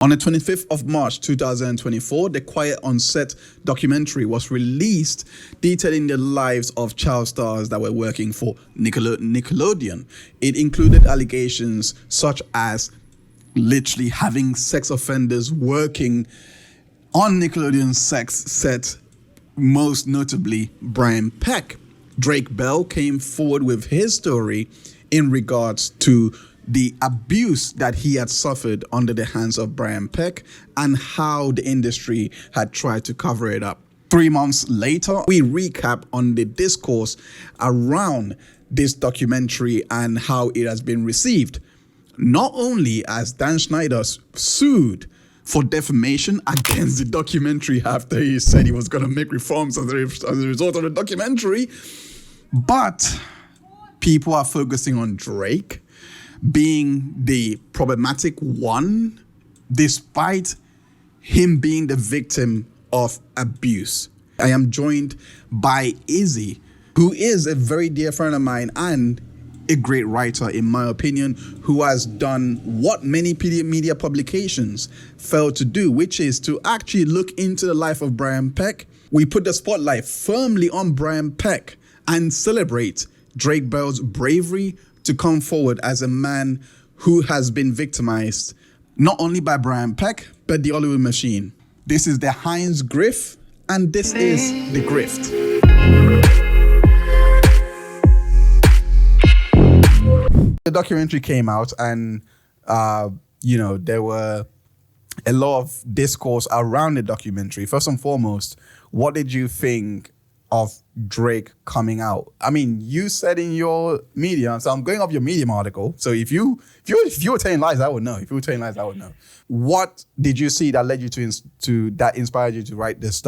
On the 25th of March 2024, the Quiet on Set documentary was released detailing the lives of child stars that were working for Nickelodeon. It included allegations such as literally having sex offenders working on Nickelodeon's sex set, most notably Brian Peck. Drake Bell came forward with his story in regards to the abuse that he had suffered under the hands of Brian Peck and how the industry had tried to cover it up. 3 months later, we recap on the discourse around this documentary and how it has been received. Not only as Dan Schneider sued for defamation against the documentary after he said he was going to make reforms as a result of the documentary, but people are focusing on Drake being the problematic one, despite him being the victim of abuse. I am joined by Izze, who is a very dear friend of mine and a great writer, in my opinion, who has done what many media publications failed to do, which is to actually look into the life of Brian Peck. We put the spotlight firmly on Brian Peck and celebrate Drake Bell's bravery to come forward as a man who has been victimized not only by Brian Peck, but the Hollywood machine. This is the Heinz Griff, and this is the Grift. The documentary came out and, there were a lot of discourse around the documentary. First and foremost, what did you think of Drake coming out? I mean, you said in your Medium, so I'm going off your Medium article. So if you were telling lies, I would know. If you were telling lies, I would know. What did you see that led you to that inspired you to write this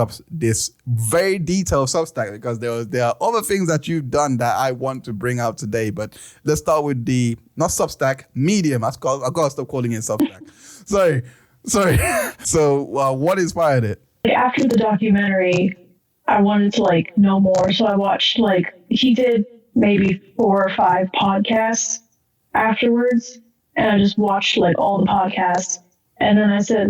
very detailed Substack? Because there are other things that you've done that I want to bring out today. But let's start with the not Substack, Medium. I've got to stop calling it Substack. Sorry. So what inspired it? After the documentary, I wanted to know more. So I watched he did maybe 4 or 5 podcasts afterwards. And I just watched all the podcasts. And then I said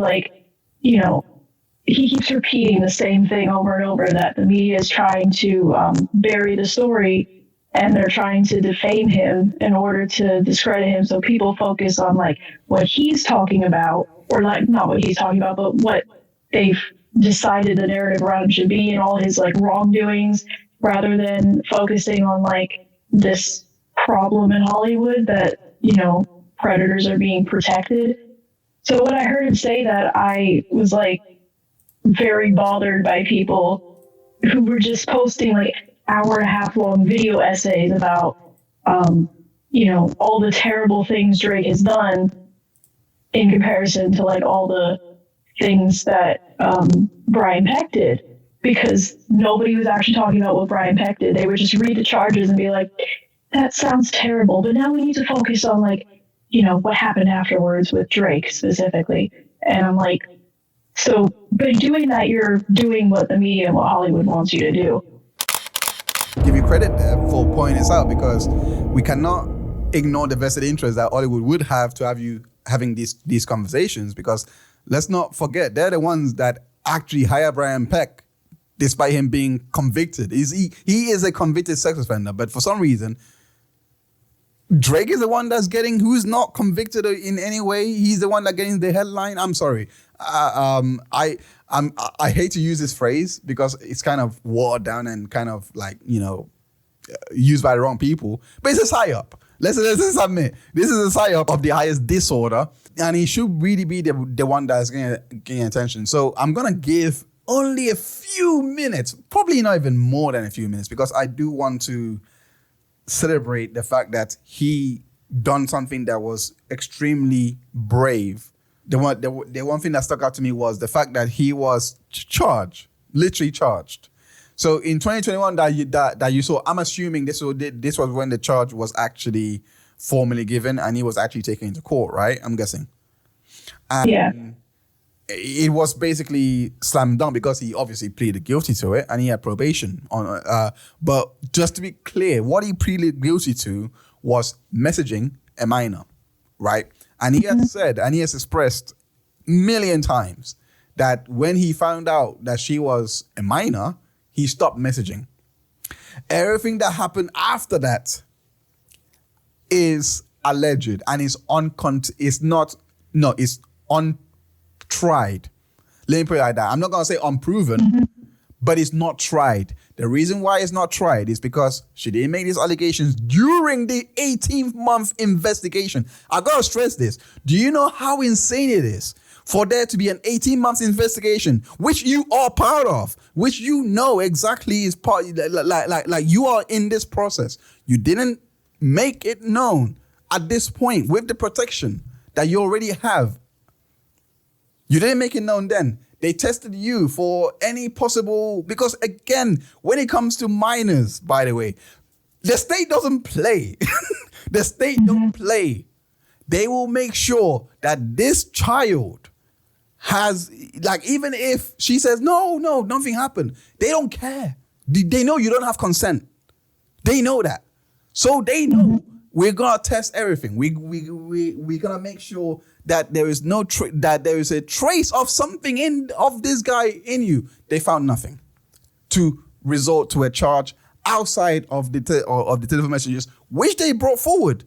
he keeps repeating the same thing over and over, that the media is trying to bury the story and they're trying to defame him in order to discredit him. So people focus on what he's talking about, or not what he's talking about, but what they've decided the narrative around him should be and all his wrongdoings, rather than focusing on this problem in Hollywood that, predators are being protected. So when I heard him say that, I was very bothered by people who were just posting hour-and-a-half long video essays about, all the terrible things Drake has done in comparison to all the things that Brian Peck did, because nobody was actually talking about what Brian Peck did. They would just read the charges and be like, that sounds terrible, but now we need to focus on what happened afterwards with Drake specifically. And I'm so by doing that, you're doing what the media and what Hollywood wants you to do. Give you credit there for pointing this out, because we cannot ignore the vested interest that Hollywood would have to have you having these conversations, because let's not forget, they're the ones that actually hire Brian Peck, despite him being convicted. He is a convicted sex offender, but for some reason, Drake is the one who's not convicted in any way. He's the one that getting the headline. I'm sorry. I hate to use this phrase because it's kind of watered down and kind of used by the wrong people, but it's a psyop. Let's admit, this is a psyop of the highest disorder, and he should really be the one that's getting attention. So I'm going to give only a few minutes, probably not even more than a few minutes, because I do want to celebrate the fact that he done something that was extremely brave. The one thing that stuck out to me was the fact that he was literally charged. So in 2021 that you saw, I'm assuming this was when the charge was actually formally given and he was actually taken into court, right? I'm guessing. And yeah. It was basically slammed down because he obviously pleaded guilty to it and he had probation on. But just to be clear, what he pleaded guilty to was messaging a minor, right? And he has said and he has expressed million times that when he found out that she was a minor, he stopped messaging. Everything that happened after that is alleged and is it's untried. Let me put it like that. I'm not gonna say unproven, but it's not tried. The reason why it's not tried is because she didn't make these allegations during the 18th month investigation. I gotta stress this. Do you know how insane it is for there to be an 18 months investigation, which you are part of, which you know exactly is part, like you are in this process. You didn't make it known at this point with the protection that you already have. You didn't make it known then. They tested you for any possible, because again, when it comes to minors, by the way, the state doesn't play. The state don't play. They will make sure that this child has, like, even if she says, no, nothing happened, they don't care. They know you don't have consent. They know that. So they know we're gonna test everything. We're gonna make sure that there is no that there is a trace of something of this guy in you. They found nothing to resort to a charge outside of the telephone messages, which they brought forward,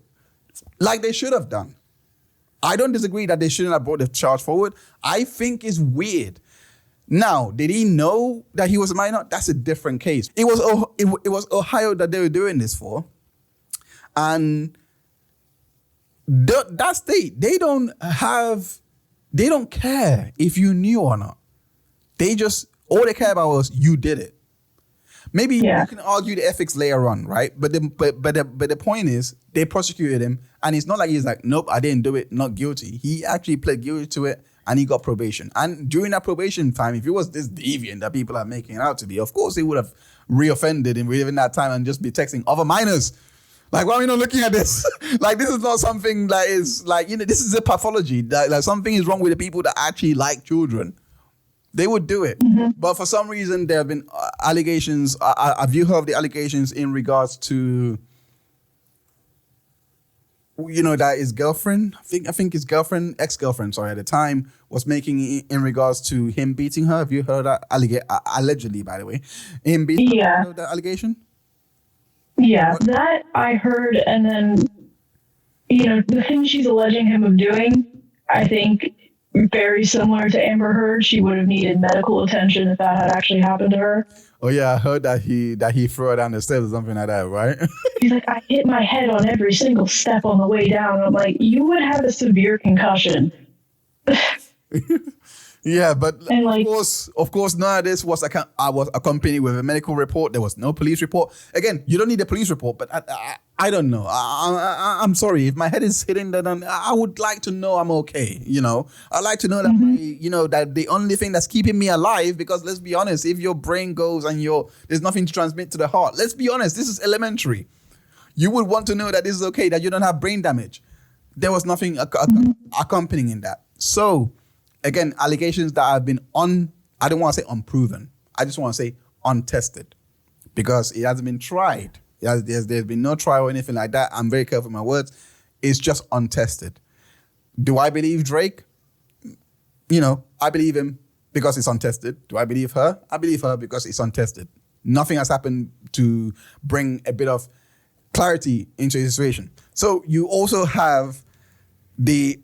like they should have done. I don't disagree that they shouldn't have brought the charge forward. I think it's weird. Now, did he know that he was a minor? That's a different case. It was Ohio that they were doing this for, and that state, they don't care if you knew or not. All they care about was you did it. Maybe you can argue the ethics later on, right? But the point is, they prosecuted him, and it's not like he's like, nope, I didn't do it, not guilty. He actually pled guilty to it, and he got probation. And during that probation time, if it was this deviant that people are making it out to be, of course he would have reoffended in within that time and just be texting other minors. Like, why are we not looking at this? Like, this is not something that is like, this is a pathology. Like something is wrong with the people that actually like children. They would do it. But for some reason, there have been allegations. Have you heard of the allegations in regards to, that his girlfriend, I think his girlfriend, ex-girlfriend, sorry, at the time, was making in regards to him beating her? Have you heard that? Allegedly, by the way. Him beating her, you know that allegation? Yeah, that I heard, and then, the thing she's alleging him of doing, I think, very similar to Amber Heard, she would have needed medical attention if that had actually happened to her. Oh yeah, I heard that he threw her down the stairs or something like that, right? He's like, I hit my head on every single step on the way down. I'm like, you would have a severe concussion. Yeah, but of course, none of this was accompanied with a medical report. There was no police report. Again, you don't need a police report, but I don't know. I'm sorry if my head is hitting that. I would like to know I'm okay. I'd like to know that that the only thing that's keeping me alive. Because let's be honest, if your brain goes and there's nothing to transmit to the heart. Let's be honest, this is elementary. You would want to know that this is okay, that you don't have brain damage. There was nothing accompanying that. So. Again, allegations that have been I don't want to say unproven. I just want to say untested, because it hasn't been tried. There's been no trial or anything like that. I'm very careful with my words. It's just untested. Do I believe Drake? I believe him because it's untested. Do I believe her? I believe her because it's untested. Nothing has happened to bring a bit of clarity into the situation. So you also have the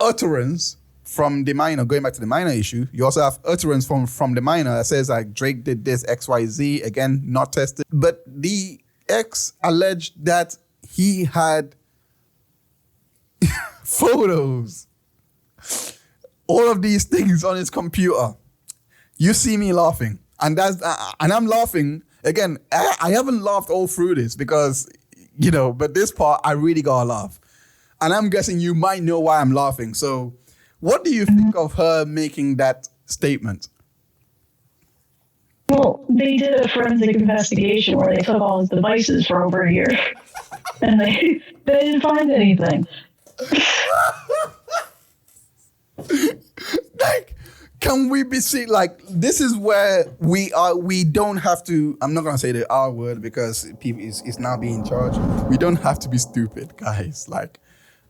utterance from the minor, going back to the minor issue, you also have utterance from the minor that says like Drake did this XYZ, again, not tested. But the ex alleged that he had photos, all of these things on his computer. You see me laughing, and I'm laughing again. I haven't laughed all through this because, but this part I really gotta laugh, and I'm guessing you might know why I'm laughing. So. What do you think of her making that statement? Well, they did a forensic investigation where they took all his devices for over a year, and they didn't find anything. Like, can we be seen? Like, this is where we are. We don't have to. I'm not gonna say the R word because people is now being charged. We don't have to be stupid, guys. Like.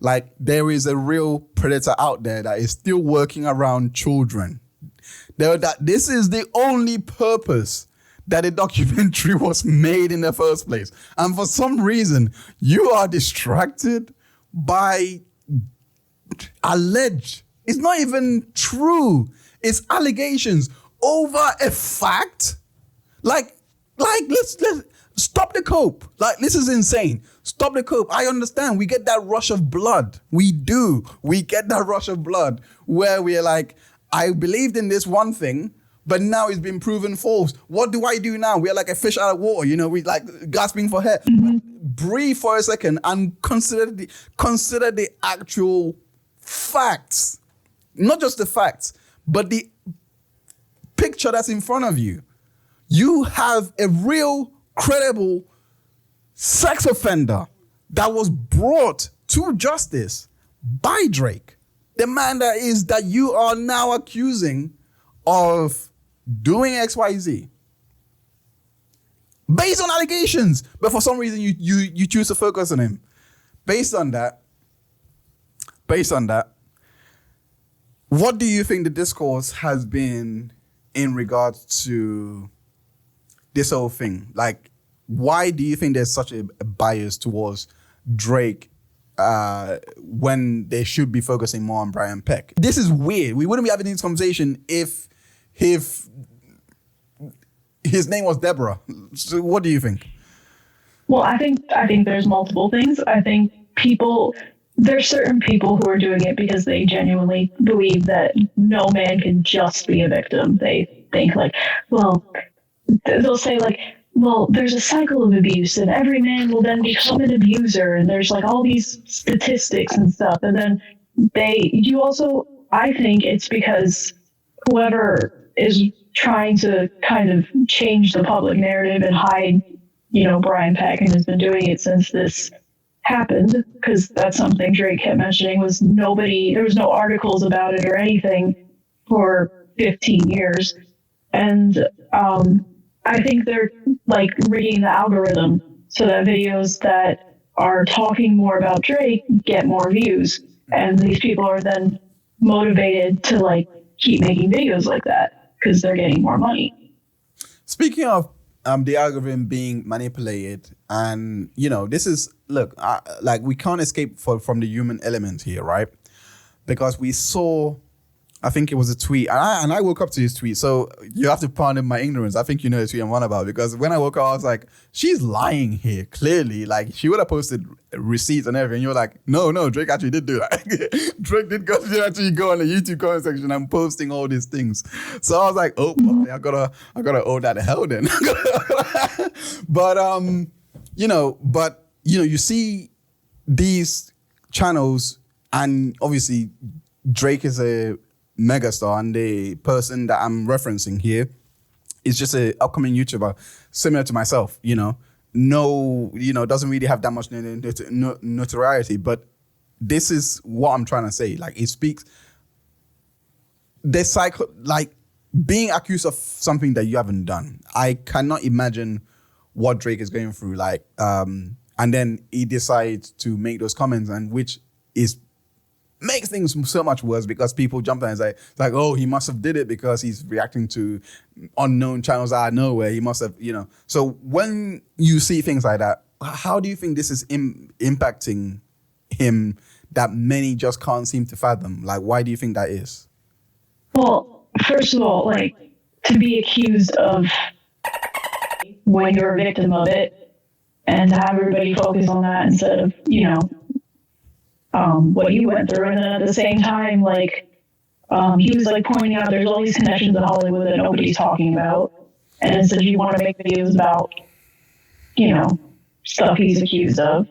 Like there is a real predator out there that is still working around children. This is the only purpose that a documentary was made in the first place. And for some reason, you are distracted by alleged. It's not even true. It's allegations over a fact. Like let's stop the cope. Like, this is insane. Stop the cope. I understand. We get that rush of blood. We do. We get that rush of blood where we're like, I believed in this one thing, but now it's been proven false. What do I do now? We're like a fish out of water. We like gasping for air. Breathe for a second and consider the actual facts. Not just the facts, but the picture that's in front of you. You have a real, credible sex offender that was brought to justice by Drake. The man that you are now accusing of doing XYZ. Based on allegations, but for some reason you choose to focus on him. Based on that, what do you think the discourse has been in regards to this whole thing? Like, why do you think there's such a bias towards Drake when they should be focusing more on Brian Peck? This is weird. We wouldn't be having this conversation if his name was Deborah. So what do you think? Well, I think there's multiple things. I think there's certain people who are doing it because they genuinely believe that no man can just be a victim. They think like, well, they'll say like, well, there's a cycle of abuse and every man will then become an abuser. And there's like all these statistics and stuff. And then I think it's because whoever is trying to kind of change the public narrative and hide, Brian Peck, and has been doing it since this happened, because that's something Drake kept mentioning, was there was no articles about it or anything for 15 years. And I think they're like rigging the algorithm so that videos that are talking more about Drake get more views. And these people are then motivated to like keep making videos like that because they're getting more money. Speaking of the algorithm being manipulated, and this is like we can't escape from the human element here, right? Because we saw, I think it was a tweet, and I woke up to his tweet. So you have to pardon my ignorance. I think you know the tweet I'm on about, because when I woke up, I was like, she's lying here, clearly. Like, she would have posted receipts and everything. You're like, no, Drake actually did do that. Drake did actually go on the YouTube comment section and posting all these things. So I was like, oh, boy, I gotta owe that hell then. But you see these channels, and obviously Drake is a megastar, and the person that I'm referencing here is just a upcoming YouTuber similar to myself, doesn't really have that much notoriety, but this is what I'm trying to say. Like, it speaks the cycle, like being accused of something that you haven't done. I cannot imagine what Drake is going through, like, and then he decides to make those comments, and which makes things so much worse, because people jump on and say, like, oh, he must have did it because he's reacting to unknown channels out of nowhere. He must have, So when you see things like that, how do you think this is impacting him that many just can't seem to fathom? Like, why do you think that is? Well, first of all, like, to be accused of when you're a victim of it, and to have everybody focus on that instead of, what you went through. And then at the same time, like, he was like pointing out there's all these connections in Hollywood that nobody's talking about. And said you want to make videos about, stuff he's accused of.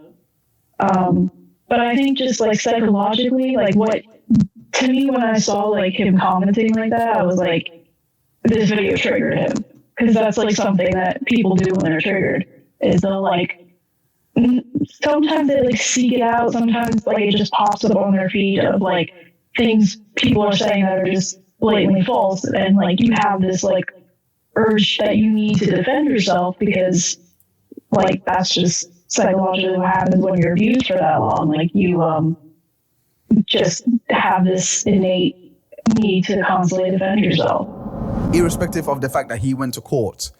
But I think just like psychologically, like to me, when I saw like him commenting like that, I was like, this video triggered him. Because that's like something that people do when they're triggered, is they'll like, sometimes they like seek it out. Sometimes like it just pops up on their feed of like things people are saying that are just blatantly false. And like you have this like urge that you need to defend yourself, because like that's just psychologically what happens when you're abused for that long. Like you just have this innate need to constantly defend yourself. Irrespective of the fact that he went to court,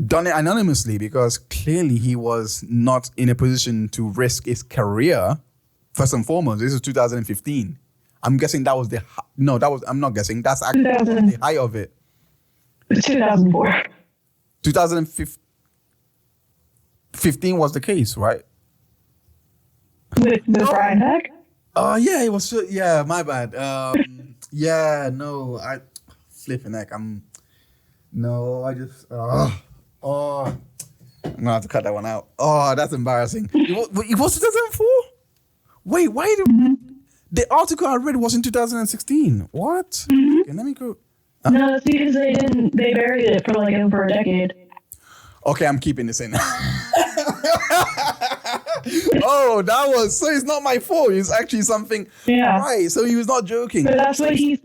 done it anonymously because clearly he was not in a position to risk his career. First and foremost, this is 2015. I'm guessing that was I'm not guessing. That's actually the height of it. 2004. 2015 was the case, right? With Brian Peck? Oh, yeah, it was. Yeah, my bad. Yeah, no, I flipping heck. I'm going to have to cut that one out. Oh, that's embarrassing. It was 2004? Wait, why did the article I read was in 2016? What? Mm-hmm. Okay, let me go. No, it's because they buried it for like over a decade. Okay, I'm keeping this in. Oh, so it's not my fault. It's actually something. Yeah. Right. So he was not joking. But that's what he's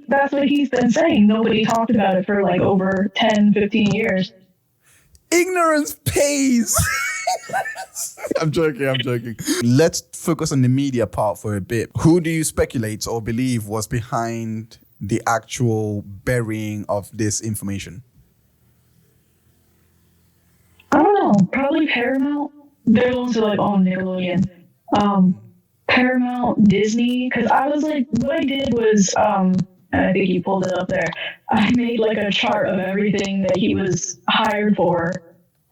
been saying. Nobody talked about it for like over 10, 15 years. Ignorance pays. I'm joking. Let's focus on the media part for a bit. Who do you speculate or believe was behind the actual burying of this information? I don't know. Probably Paramount. They're the ones who like own Nickelodeon. Paramount, Disney. Because I was like, what I did was, and I think you pulled it up there. I made like a chart of everything that he was hired for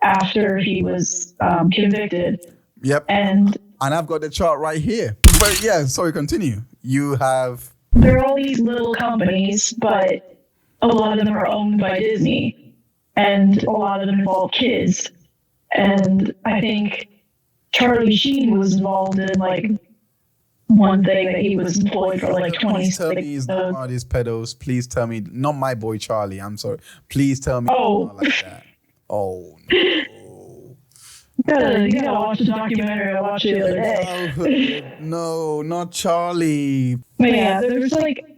after he was convicted. Yep. And I've got the chart right here. But yeah, sorry, continue. You have. There are all these little companies, but a lot of them are owned by Disney. And a lot of them involve kids. And I think Charlie Sheen was involved in like one thing that he was employed for like 20. Please tell me he's not one of these pedos. Please tell me, not my boy Charlie. I'm sorry. Please tell me. Oh, not like that. Oh no. You gotta watch the documentary. I watched it the other day. No, not Charlie. But yeah,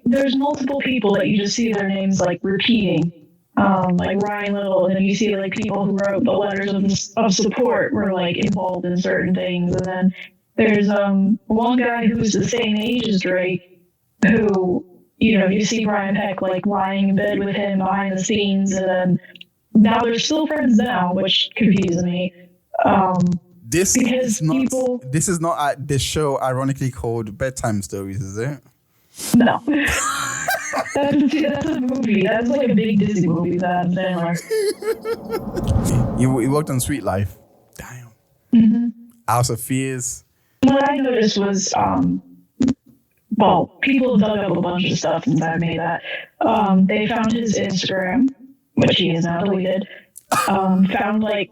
there's multiple people that you just see their names like repeating. Like Ryan Little, and then you see like people who wrote the letters of support were like involved in certain things, and then there's one guy who's the same age as Drake, who you see Brian Peck like lying in bed with him behind the scenes, and then now they're still friends now, which confuses me. This is not the show ironically called Bedtime Stories, is it? No. That's a movie. That's like a big Disney movie that I'm saying. You worked on Sweet Life. Damn. Mm-hmm. House of Fears. What I noticed was, people dug up a bunch of stuff and I made that. They found his Instagram, which he has now deleted. Found like.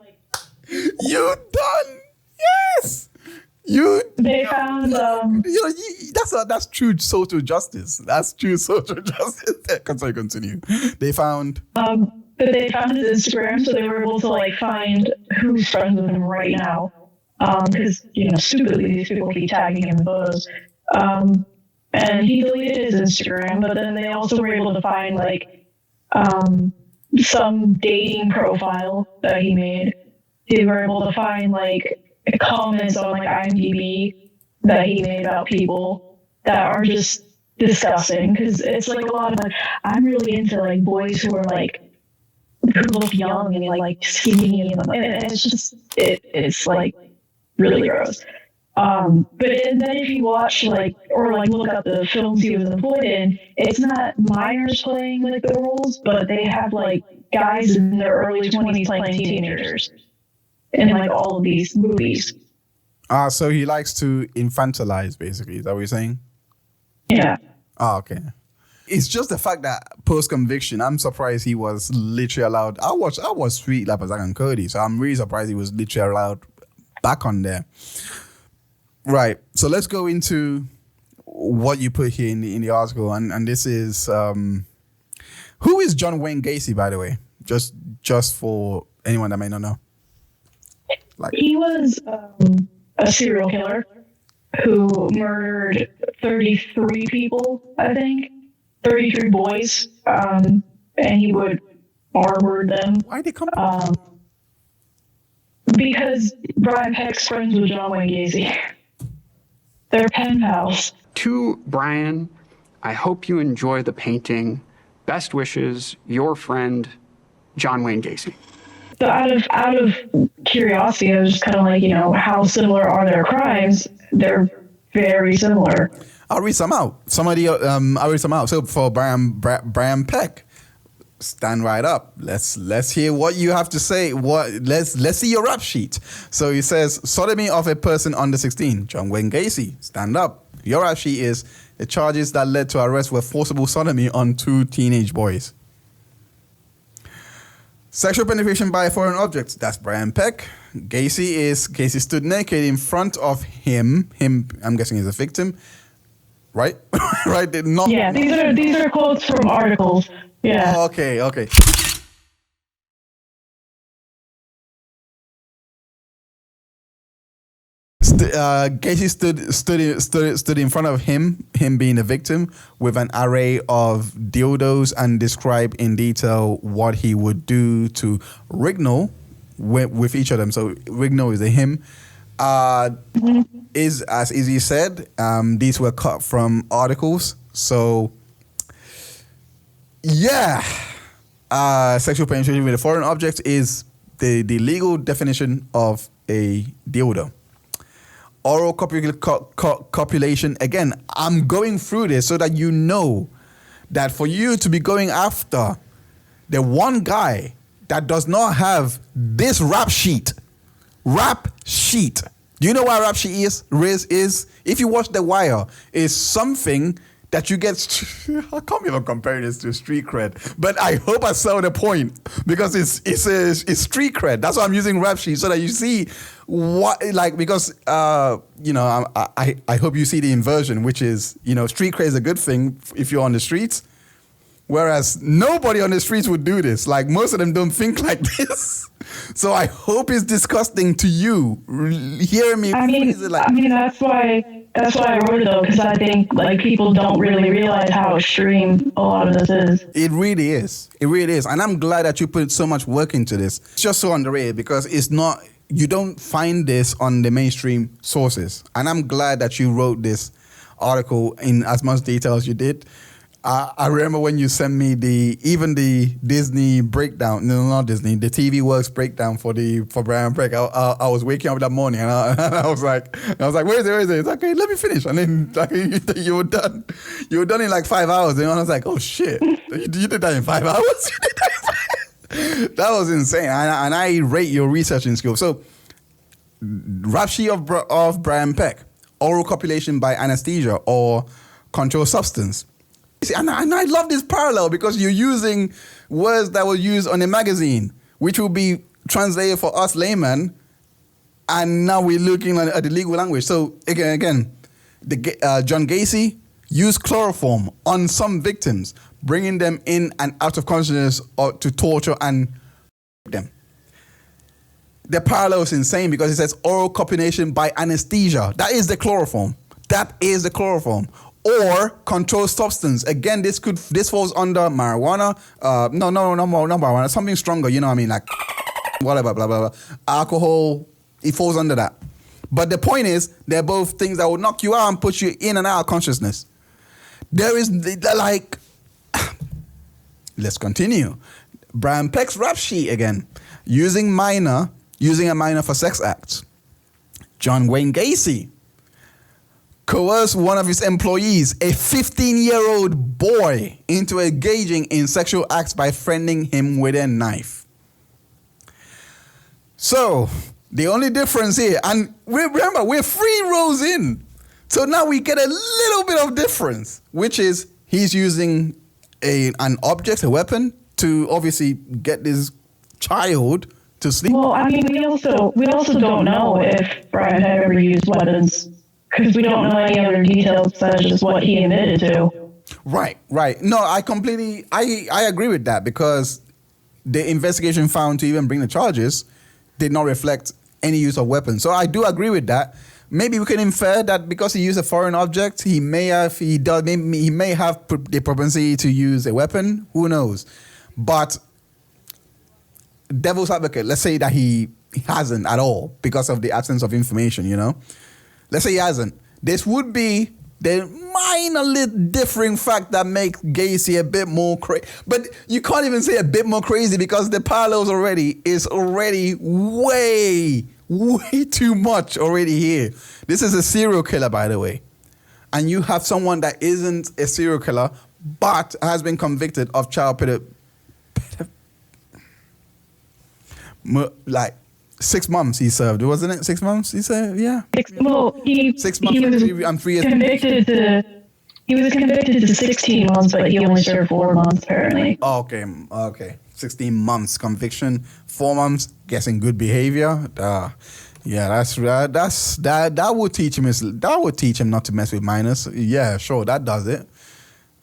You done? Yes. They found that's true social justice. That's true social justice. Continue. They found but they found his Instagram, so they were able to like find who's friends with him right now. Because stupidly these people keep tagging him in photos. And he deleted his Instagram, but then they also were able to find like some dating profile that he made. They were able to find like comments on like IMDb that he made about people that are just disgusting, because it's like a lot of like, I'm really into like boys who are like who look young and like skinny and it's just it's like really gross. But then if you watch like or like look up the films he was employed in, it's not minors playing like the roles, but they have like guys in their early 20s playing teenagers in like all of these movies. So he likes to infantilize, basically. Is that what you're saying? Yeah. Okay. It's just the fact that post-conviction, I'm surprised he was literally allowed. I watched Sweet Life of Zack and Cody, so I'm really surprised he was literally allowed back on there. Right. So let's go into what you put here in the article, and this is who is John Wayne Gacy, by the way? Just for anyone that may not know. He was a serial killer who murdered 33 people, I think, 33 boys, and he would R-word them. Why'd they come? Because Brian Peck's friends with John Wayne Gacy. They're pen pals. To Brian, I hope you enjoy the painting. Best wishes, your friend, John Wayne Gacy. So out of curiosity, I was just kind of like, how similar are their crimes? They're very similar. I'll read some out. I'll read some out. So for Brian Peck, stand right up. Let's hear what you have to say. Let's see your rap sheet. So he says, sodomy of a person under 16. John Wayne Gacy, stand up. Your rap sheet is the charges that led to arrest were forcible sodomy on 2 teenage boys. Sexual penetration by a foreign object. That's Brian Peck. Gacy stood naked in front of him. I'm guessing is a victim, right? Right? Yeah, these are quotes from articles. Yeah. Oh, okay. Gacy stood in front of him being the victim, with an array of dildos and described in detail what he would do to Rignall with each of them. So Rignall is a him. Is, as Izzy said, these were cut from articles. So yeah, sexual penetration with a foreign object is the legal definition of a dildo. Oral copulation. Again, I'm going through this so that you know that for you to be going after the one guy that does not have this rap sheet. Do you know what rap sheet is? Riz is, if you watch The Wire, is something that you get. I can't even compare this to street cred, but I hope I saw the point, because it's street cred. That's why I'm using rap sheet, so that you see what, like, because I hope you see the inversion, which is, street cred is a good thing if you're on the streets, whereas nobody on the streets would do this. Like, most of them don't think like this. So I hope it's disgusting to you. Hearing me. That's why I wrote it, though, because I think people don't really realize how extreme a lot of this is. It really is. And I'm glad that you put so much work into this. It's just so underrated, because it's not, you don't find this on the mainstream sources. And I'm glad that you wrote this article in as much detail as you did. I remember when you sent me the Disney breakdown. No, not Disney. The TV Works breakdown for Brian Peck. I was waking up that morning and I was like, where is it? It's like, okay, let me finish. And then you were done. You were done in like 5 hours. And I was like, oh shit, you did that in 5 hours? That was insane. And I rate your researching skills. So, rap sheet of Brian Peck: oral copulation by anesthesia or controlled substance. And I love this parallel, because you're using words that were used on a magazine, which will be translated for us laymen, and now we're looking at the legal language. So again, John Gacy used chloroform on some victims, bringing them in and out of consciousness to torture and them. The parallel is insane, because it says oral copulation by anesthesia. That is the chloroform. Or controlled substance. Again, this falls under marijuana. No, marijuana. Something stronger. You know what I mean? Like whatever, blah blah blah. Alcohol. It falls under that. But the point is, they're both things that will knock you out and put you in and out of consciousness. There is like. Let's continue. Brian Peck's rap sheet again. Using a minor for sex acts. John Wayne Gacy coerced one of his employees, a 15-year-old boy, into engaging in sexual acts by threatening him with a knife. So, the only difference here, and remember, we're 3 rows in. So now we get a little bit of difference, which is he's using an object, a weapon, to obviously get this child to sleep. Well, we also don't know if Brian had ever used weapons, because we don't know any other details such as what he admitted to. Right. No, I agree with that, because the investigation found to even bring the charges did not reflect any use of weapons. So I do agree with that. Maybe we can infer that because he used a foreign object, he may have the propensity to use a weapon. Who knows? But devil's advocate, let's say that he hasn't at all because of the absence of information, Let's say he hasn't. This would be The minor little differing fact that makes Gacy a bit more crazy. But you can't even say a bit more crazy because the parallels is already way too much already here. This is a serial killer, by the way. And you have someone that isn't a serial killer, but has been convicted of child like 6 months he served, wasn't it? 6 months he said, yeah. 6 months. 6 months He was and 3 years. He was convicted to 16 months, but he only served 4 months apparently. Okay. 16 months conviction, 4 months guessing good behavior. Yeah, that would teach him not to mess with minors. Yeah, sure, that does it.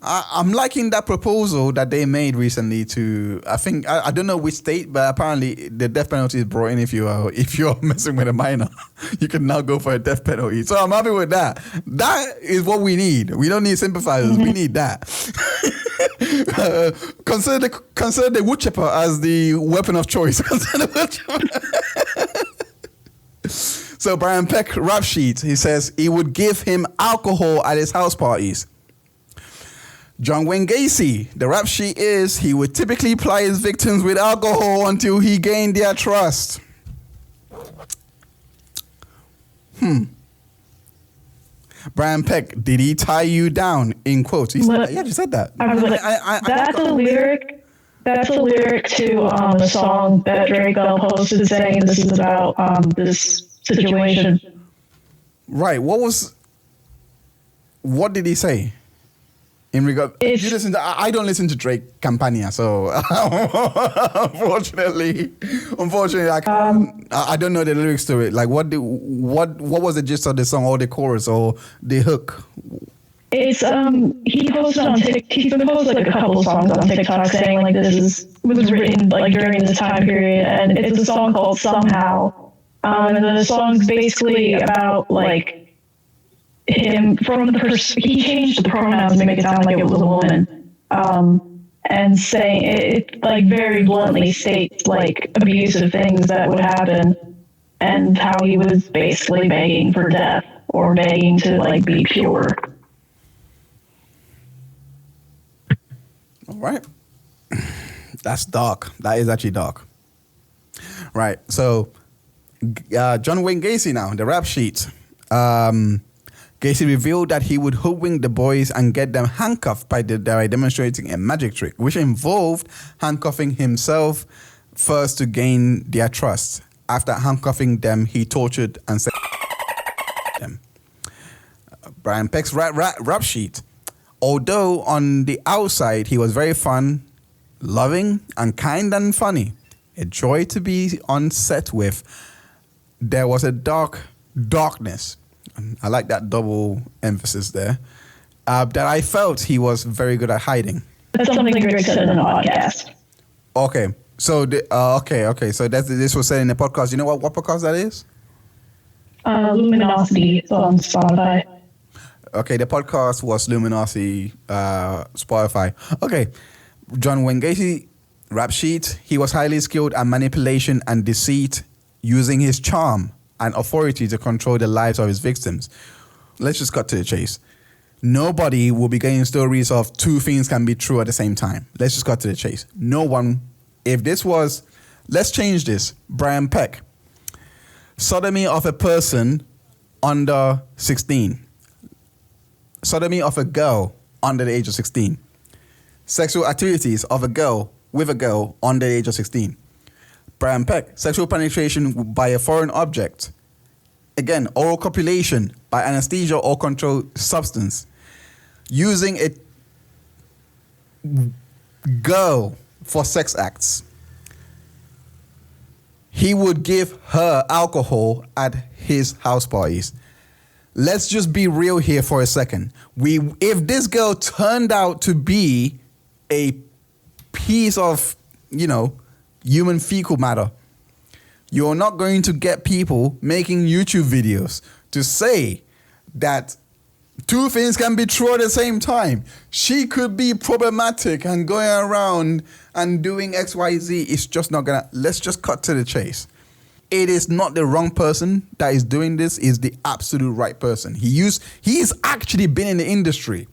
I'm liking that proposal that they made recently to, I think, I don't know which state, but apparently the death penalty is brought in if you're messing with a minor. You can now go for a death penalty. So I'm happy with that. That is what we need. We don't need sympathizers. Mm-hmm. We need that. Consider the wood chipper as the weapon of choice. So Brian Peck, rap sheet, he says he would give him alcohol at his house parties. John Wayne Gacy, the rap sheet is he would typically ply his victims with alcohol until he gained their trust. Brian Peck, did he tie you down? In quotes. He said that. Yeah, you said that. That's a lyric. That's a lyric to a song that Drake posted saying this is about this situation. Right. What did he say? In regard, you listen to, I don't listen to Drake Campania, so unfortunately, I don't know the lyrics to it. Like, what was the gist of the song, or the chorus, or the hook? It's he posted on TikTok. He's been posting like a couple of songs on TikTok saying like was written like during this time period, and it's a song called Somehow. And the song's basically about like him from he changed the pronouns to make it sound like it was a woman, and saying it like very bluntly states like abusive things that would happen, and how he was basically begging for death or begging to like be pure. All right, that's dark. That is actually dark. Right, so John Wayne Gacy now, the rap sheet. Gacy revealed that he would hoodwink the boys and get them handcuffed by demonstrating a magic trick, which involved handcuffing himself first to gain their trust. After handcuffing them, he tortured and said them. Brian Peck's rap sheet. Although on the outside he was very fun, loving, and kind and funny, a joy to be on set with, there was a darkness. I like that double emphasis there. That I felt he was very good at hiding. That's something Drake said in the podcast. Okay, so so this was said in the podcast. You know what podcast that is? Luminosity. It's on Spotify. Okay, the podcast was Luminosity, Spotify. Okay, John Wayne Gacy, rap sheet. He was highly skilled at manipulation and deceit, using his charm and authority to control the lives of his victims. Let's just cut to the chase. Nobody will be getting stories of two things can be true at the same time. Let's just cut to the chase. No one, if this was, let's change this. Brian Peck, sodomy of a person under 16. Sodomy of a girl under the age of 16. Sexual activities of a girl with a girl under the age of 16. Brian Peck, sexual penetration by a foreign object. Again, oral copulation by anesthesia or controlled substance. Using a girl for sex acts. He would give her alcohol at his house parties. Let's just be real here for a second. If this girl turned out to be a piece of, human fecal matter, you're not going to get people making YouTube videos to say that two things can be true at the same time. She could be problematic and going around and doing XYZ. It's just not gonna. Let's just cut to the chase. it is not the wrong person that is doing this, is the absolute right person. He's actually been in the industry.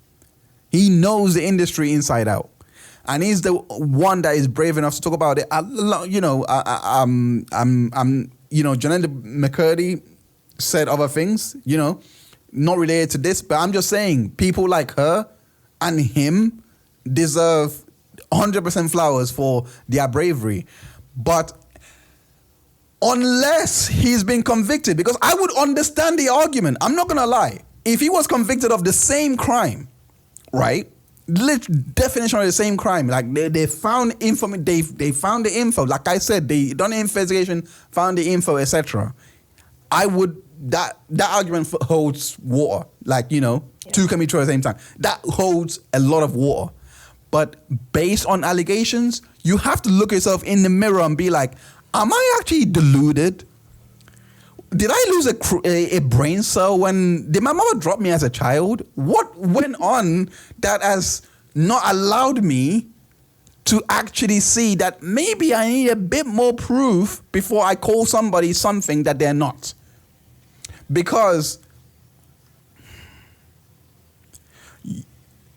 He knows the industry inside out. And he's the one that is brave enough to talk about it. Janelle McCurdy said other things, not related to this, but I'm just saying people like her and him deserve 100% flowers for their bravery. But unless he's been convicted, because I would understand the argument, I'm not gonna lie. If he was convicted of the same crime, right? Definition of the same crime, like they found info, they found the info. Like I said, they done the investigation, found the info, etc. I would that argument holds water. Like two can be true at the same time. That holds a lot of water. But based on allegations, you have to look yourself in the mirror and be like, am I actually deluded? Did I lose a brain cell did my mother drop me as a child? What went on that has not allowed me to actually see that maybe I need a bit more proof before I call somebody something that they're not? Because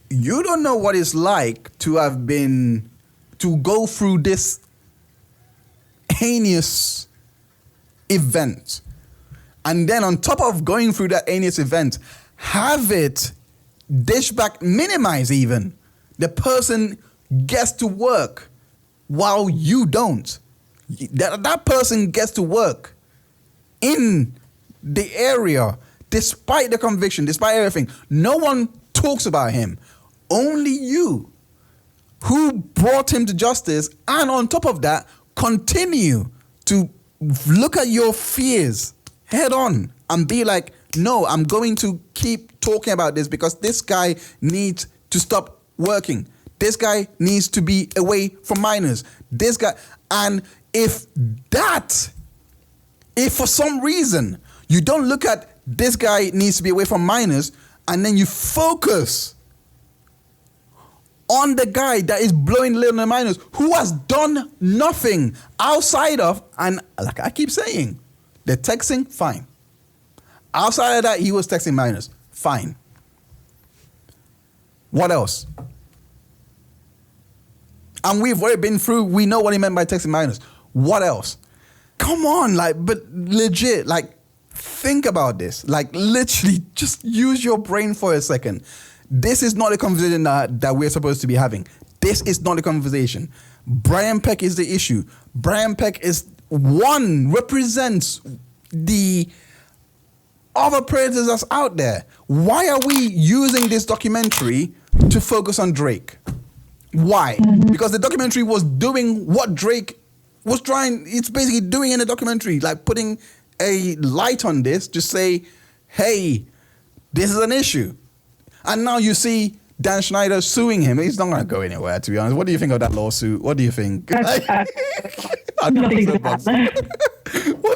you don't know what it's like to go through this heinous event. And then on top of going through that heinous event, have it dish back, minimize even. The person gets to work while you don't. That person gets to work in the area despite the conviction, despite everything. No one talks about him. Only you, who brought him to justice, and on top of that, continue to look at your fears head on and be like, no, I'm going to keep talking about this because this guy needs to stop working. This guy needs to be away from minors. This guy, and if for some reason you don't look at this guy needs to be away from minors, and then you focus on the guy that is blowing little minors who has done nothing outside of, and like I keep saying, the texting, fine. Outside of that, he was texting minors, fine. What else? And we've already been through, we know what he meant by texting minors. What else? Come on, but legit, think about this. Literally, just use your brain for a second. This is not a conversation that we're supposed to be having. This is not a conversation. Brian Peck is the issue. Brian Peck represents the other predators that's out there. Why are we using this documentary to focus on Drake? Why? Because the documentary was doing what Drake was it's basically doing in the documentary, putting a light on this to say, hey, this is an issue. And now you see Dan Schneider suing him. He's not going to go anywhere, to be honest. What do you think of that lawsuit? What do you think? What do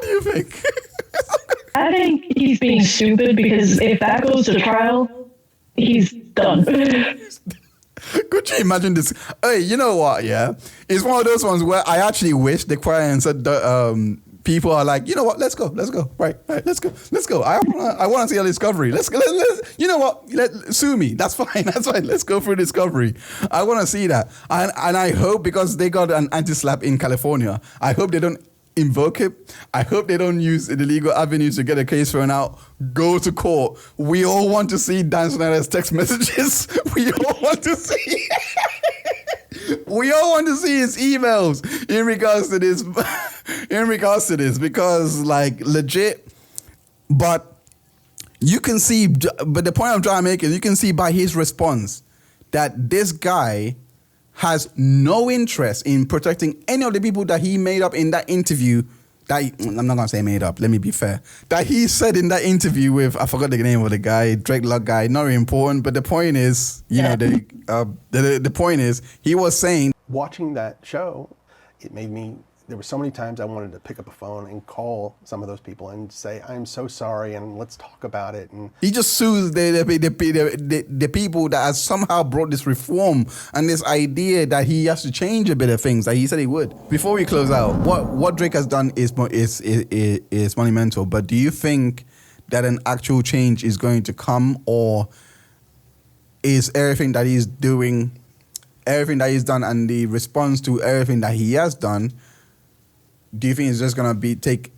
you think? I think he's being stupid because if that goes to trial, he's done. Could you imagine this? Hey, you know what? Yeah, it's one of those ones where I actually wish the choir and said people are like, you know what? Let's go. Right, let's go. I want to see a discovery. Let's you know what? Sue me. That's fine. Let's go through discovery. I want to see that, and I hope, because they got an anti-slap in California, I hope they don't invoke it. I hope they don't use the legal avenues to get a case thrown out. Go to court. We all want to see Dan Schneider's text messages. We all want to see. We all want to see his emails in regards to this. Because legit. But you can see. But the point I'm trying to make is, you can see by his response that this guy has no interest in protecting any of the people that he made up in that interview. I'm not going to say made up, let me be fair. That he said in that interview with, I forgot the name of the guy, Drake Luck guy, not really important, but the point is, the point is, he was saying. Watching that show, it made me there were so many times I wanted to pick up a phone and call some of those people and say, I'm so sorry, and let's talk about it. And he just sues the people that has somehow brought this reform and this idea that he has to change a bit of things that he said he would. Before we close out, what Drake has done is monumental, but do you think that an actual change is going to come, or is everything that he's doing, everything that he's done and the response to everything that he has done, do you think it's just going to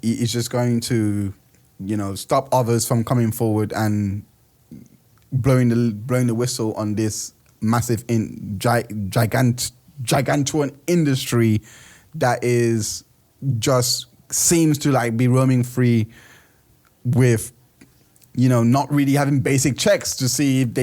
it's just going to, stop others from coming forward and blowing the whistle on this massive gigantuan industry that is just seems to like be roaming free with, not really having basic checks to see if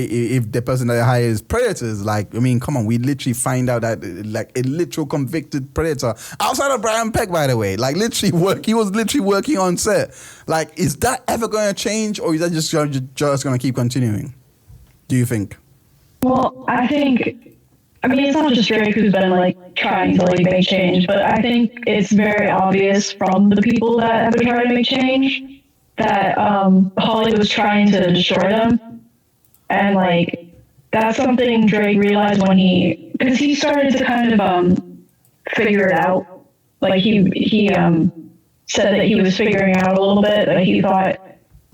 the person that they hire is predators. Like, I mean, come on, we literally find out that like a literal convicted predator outside of Brian Peck, by the way, like he was literally working on set. Like, is that ever going to change, or is that just going to keep continuing? Do you think? Well, I mean, it's not just Drake who's been like trying to like make change, but I think it's very obvious from the people that have been trying to make change that Hollywood was trying to destroy them. And like, that's something Drake realized because he started to kind of figure it out. Like he said that he was figuring out a little bit, that he thought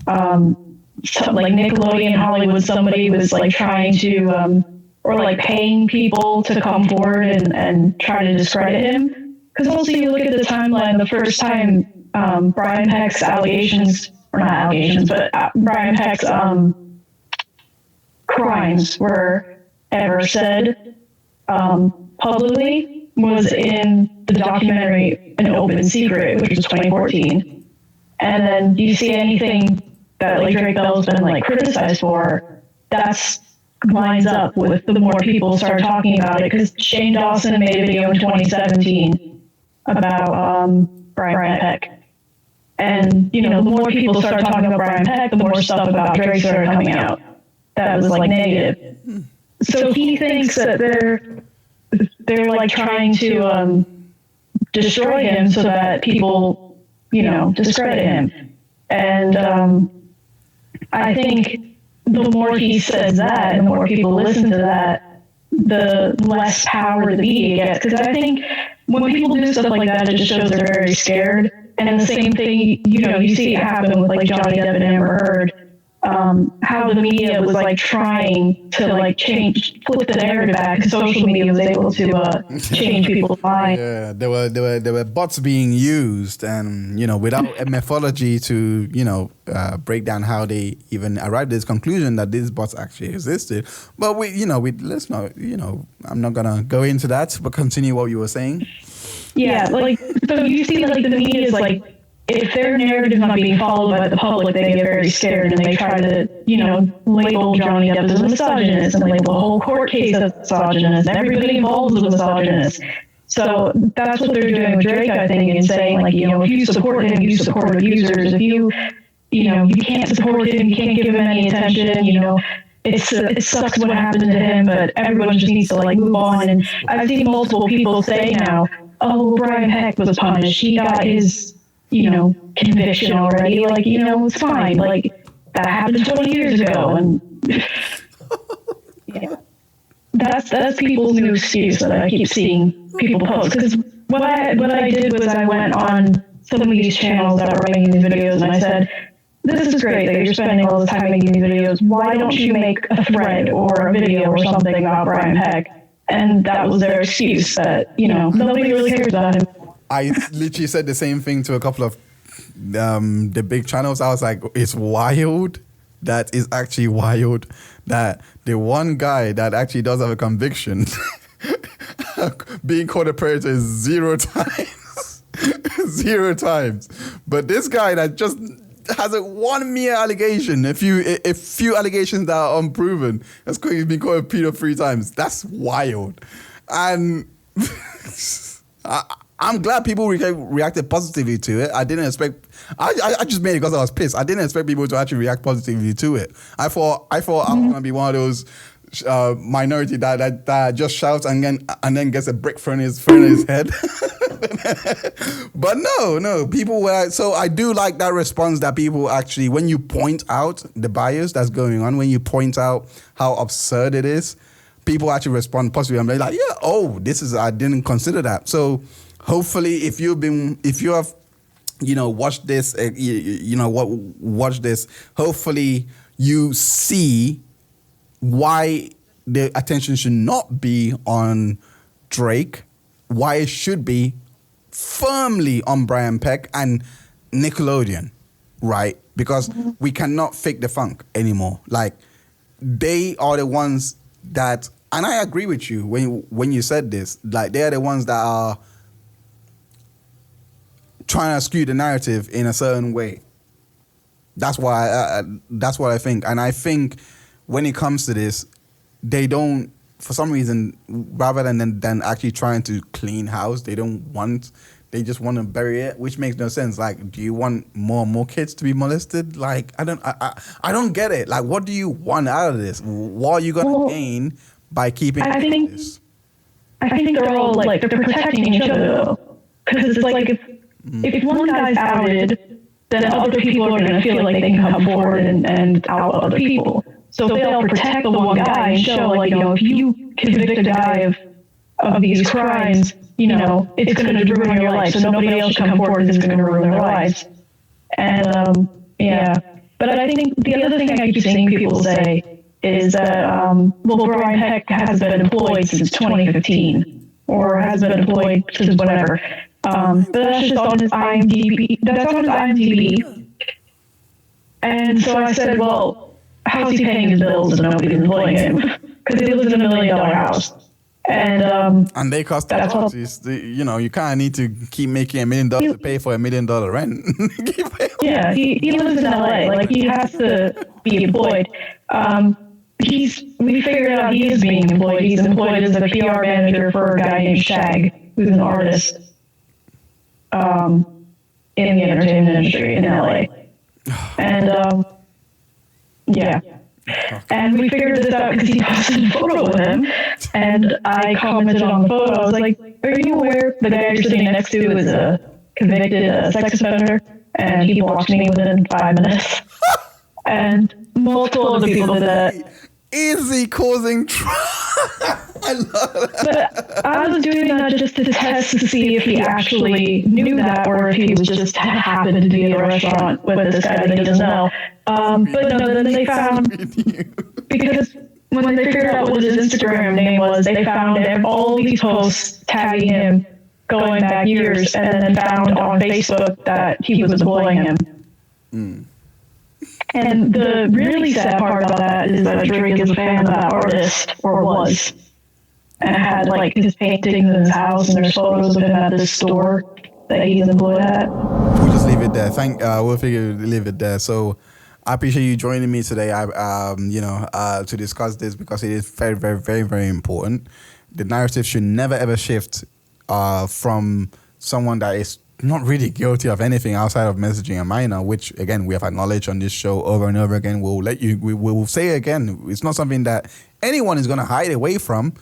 like Nickelodeon, Hollywood, somebody was like trying to or like paying people to come forward and try to discredit him. Because also you look at the timeline, the first time Brian Peck's Brian Peck's crimes were ever said publicly was in the documentary An Open Secret, which was 2014. And then you see anything that like Drake Bell's been like criticized for, that's lines up with the more people start talking about it, because Shane Dawson made a video in 2017 about Brian Peck. And, the more people start talking about Brian Peck, the more stuff about Drake started coming out that was like negative. So he thinks that they're like trying to destroy him so that people, discredit him. And I think the more he says that, and the more people listen to that, the less power the media gets. Because I think when people do stuff like that, it just shows they're very scared. And the same thing, you see it happen with like Johnny Depp and Amber Heard, how the media was like trying to like flip the narrative back. Social media was able to change people's minds. Yeah, there were bots being used, and without a methodology to break down how they even arrived at this conclusion that these bots actually existed. But let's not I'm not gonna go into that, but continue what you were saying. Yeah, like, so you see, like, the media is like, if their narrative is not being followed by the public, they get very scared and they try to, label Johnny Depp as a misogynist and label the whole court case as misogynist, and everybody involved is a misogynist. So that's what they're doing with Drake, I think, and saying, like, if you support him, you support abusers. If you can't support him, you can't give him any attention, it sucks what happened to him, but everyone just needs to, like, move on. And I've seen multiple people say now, oh, Brian Peck was punished. He got his, conviction already. Like, it's fine. Like, that happened 20 years ago. And yeah, that's people's new excuse that I keep seeing people post. Because what I did was I went on some of these channels that were making these videos, and I said, this is great that you're spending all this time making these videos. Why don't you make a thread or a video or something about Brian Peck? And that was their excuse that, nobody really cares about him. I literally said the same thing to a couple of the big channels. I was like, it's wild. That is actually wild that the one guy that actually does have a conviction being called a predator is 0 times. 0 times. But this guy that just has one mere allegation, a few allegations that are unproven, he's been called a pedo 3 times. That's wild. And I'm glad people reacted positively to it. I didn't expect. I just made it because I was pissed. I didn't expect people to actually react positively to it. I thought I was gonna be one of those minority that just shouts and then gets a brick thrown in his head. But no, people were. So I do like that response that people actually, when you point out the bias that's going on, when you point out how absurd it is, people actually respond positively. I'm like, yeah, I didn't consider that. So hopefully, if you have, watched this, watch this. Hopefully, you see why the attention should not be on Drake, why it should be firmly on Brian Peck and Nickelodeon, right? Because we cannot fake the funk anymore. Like, they are the ones that, and I agree with you when you said this, like, they are the ones that are trying to skew the narrative in a certain way. That's why that's what I think. And I think when it comes to this, they don't, for some reason, rather than actually trying to clean house, they just want to bury it, which makes no sense. Like, do you want more and more kids to be molested? Like, I don't get it. Like, what do you want out of this? What are you going to gain by keeping this? I think they're all, like, they're protecting each other, though. Because it's like, if one guy's outed, then other people are going to feel like they can come forward and out other people. So they'll protect the one guy and show, like, if you convict a guy of these crimes, it's going to ruin your life. So nobody else can come forward and it's going to ruin their lives. And, But I think the other thing I keep seeing people say is that, Brian Peck has been employed since 2015 or has been employed since whatever. But that's just on his IMDb. And so I said, well, how's he paying his bills if nobody's employing him? Because he lives in $1 million house. And they cost a lot. You kind of need to keep making $1 million to pay for $1 million rent. Yeah, he lives in LA. Like, he has to be employed. We figured out he is being employed. He's employed as a PR manager for a guy named Shag, who's an artist in the entertainment industry in LA. And and we figured this out because he posted a photo with him, and I commented on the photo. I was like, "Are you aware the guy you're sitting next to is a convicted sex offender?" And he blocked me within 5 minutes. And multiple other people did that. Izze causing trouble. I love that. But I was doing that just to test to see if he actually knew that or if he was just happened to be in a restaurant with this guy that he doesn't know. But no, then they found, because when they figured out what his Instagram name was, they found all these posts tagging him going back years, and then found on Facebook that he was employing him. And the really sad part about that is that Drake is a fan of that artist, or was, and had, like, his paintings in his house, and there's photos of him at this store that he's employed at. We'll just leave it there. We'll leave it there. So I appreciate you joining me today. To discuss this, because it is very, very, very, very important. The narrative should never ever shift from someone that is not really guilty of anything outside of messaging a minor, which, again, we have acknowledged on this show over and over again. We will say it again. It's not something that anyone is going to hide away from.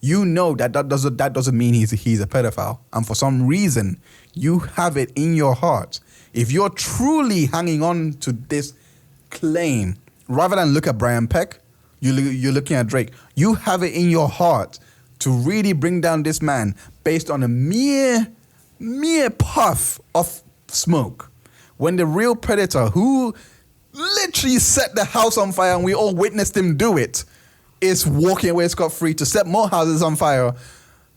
That doesn't mean he's a pedophile. And for some reason, you have it in your heart. If you're truly hanging on to this claim, rather than look at Brian Peck, you're looking at Drake. You have it in your heart to really bring down this man based on a mere puff of smoke, when the real predator, who literally set the house on fire and we all witnessed him do it, is walking away scot-free to set more houses on fire.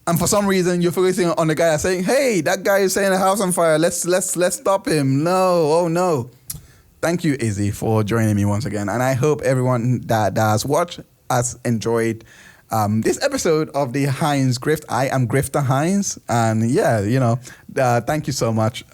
And for some reason you're focusing on the guy saying, hey, that guy is setting the house on fire, let's stop him. No. Thank you, Izze, for joining me once again, and I hope everyone that has watched has enjoyed this episode of the Heinz Grift. I am Dr.Heinz, and thank you so much.